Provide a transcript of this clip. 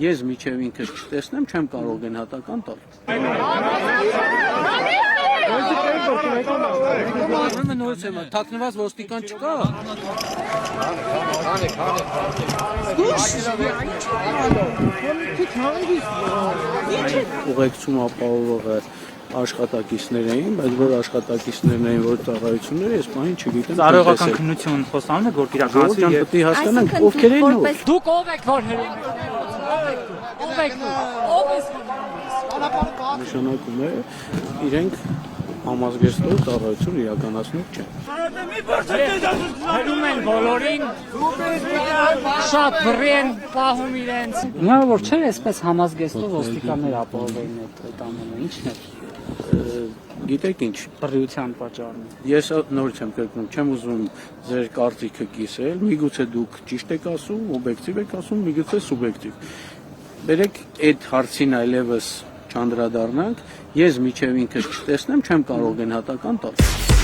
Ես միջև ինքս չտեսնեմ, չեմ կարող գնահատական տալ։ Նորից եմ, թաքնված ոստիկան չկա։ Ուղեկցում ապահովողը աշխատակիցներ էին, բայց որ աշխատակիցներն էին, որ ծառայությունները, ես պահին չգիտեմ։ Ծառայողական քննություն խոսանում եք, որ իրականացվի եւ պետք է հասկանանք ովքեր են ով։ Դուք ով եք, որ Նշանակում է իրենք համազգեստով ծառայություն իրականացնող չեն։ Հերում են բոլորին, շատ բռի են պահում իրենց։ Հնարավոր չէ այսպես համազգեստով ոստիկաններ ապահովեին այդ ամենը, ի՞նչն է։ Գիտեք ինչ, Բռիության պատճառն է։ ես նորից եմ կրկնում, չեմ ուզում ձեր կարծիքը կիսել, միգուցե դուք ճիշտ եք ասում, օբյեկտիվ եք ասում, միգուցե սուբյեկտիվ։ Բերեք այդ հարցին այլևս չանդրադառնանք, ես միջև ինքս չտեսնեմ, չեմ կարող գնահատական տալ։